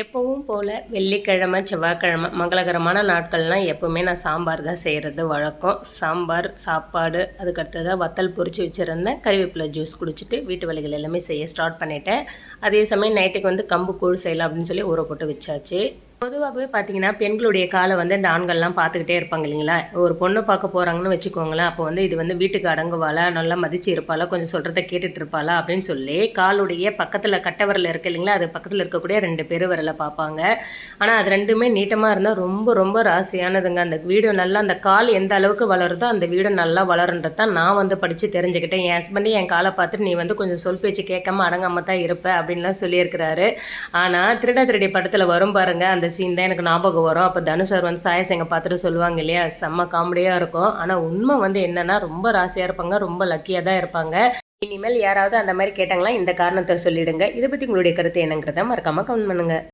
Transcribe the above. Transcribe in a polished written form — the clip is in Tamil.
எப்பவும் போல் வெள்ளிக்கிழமை செவ்வாய்க்கிழமை மங்களகரமான நாட்கள்லாம் எப்போவுமே நான் சாம்பார் தான் செய்கிறது வழக்கம். சாம்பார் சாப்பாடு அதுக்கடுத்ததாக வத்தல் பொரித்து வச்சுருந்தேன். கறிவேப்பிலை ஜூஸ் குடிச்சிட்டு வீட்டு வேலைகள் எல்லாமே செய்ய ஸ்டார்ட் பண்ணிட்டேன். அதே சமயம் நைட்டுக்கு கம்பு கூழ் செய்யலாம் அப்படின்னு சொல்லி ஊற போட்டு வச்சாச்சு. பொதுவாகவே பார்த்தீங்கன்னா பெண்களுடைய காலை இந்த ஆண்கள்லாம் பார்த்துக்கிட்டே இருப்பாங்க இல்லைங்களா. ஒரு பொண்ணு பார்க்க போகிறாங்கன்னு வச்சுக்கோங்களேன். அப்போ இது வீட்டுக்கு அடங்குவாளா, நல்லா மதிச்சு இருப்பாளா, கொஞ்சம் சொல்கிறத கேட்டுட்டு இருப்பாளா அப்படின்னு சொல்லி காலுடைய பக்கத்தில் கட்டவரில் இருக்கு இல்லைங்களா, அது பக்கத்தில் இருக்கக்கூடிய 2 பெருவிரலை பார்ப்பாங்க. ஆனால் அது 2மே நீட்டமாக இருந்தால் ரொம்ப ரொம்ப ராசியானதுங்க. அந்த வீடு நல்லா அந்த கால் எந்த அளவுக்கு வளருதோ அந்த வீடு நல்லா வளருன்றது தான் நான் படித்து தெரிஞ்சுக்கிட்டேன். என் ஹஸ்பண்டே என் காலை பார்த்துட்டு நீ கொஞ்சம் சொல் பேச்சு கேட்காம அடங்காமல் தான் இருப்ப அப்படின்லாம் சொல்லியிருக்கிறாரு. ஆனால் திருடி படத்தில் வரும் பாருங்க, அந்த சீன் தான் எனக்கு ஞாபகம் வரும். அப்போ தனுஷ் சார் சாயசங்க பார்த்துட்டு சொல்லுவாங்க இல்லையா, செம்ம காமெடியாக இருக்கும். ஆனால் உண்மை என்னென்னா ரொம்ப ராசியாக இருப்பாங்க, ரொம்ப லக்கியாக தான் இருப்பாங்க. இனிமேல் யாராவது அந்த மாதிரி கேட்டாங்களா இந்த காரணத்தை சொல்லிடுங்க. இதை பற்றி உங்களுடைய கருத்து என்னங்கிறத மறக்காமல் கமெண்ட் பண்ணுங்கள்.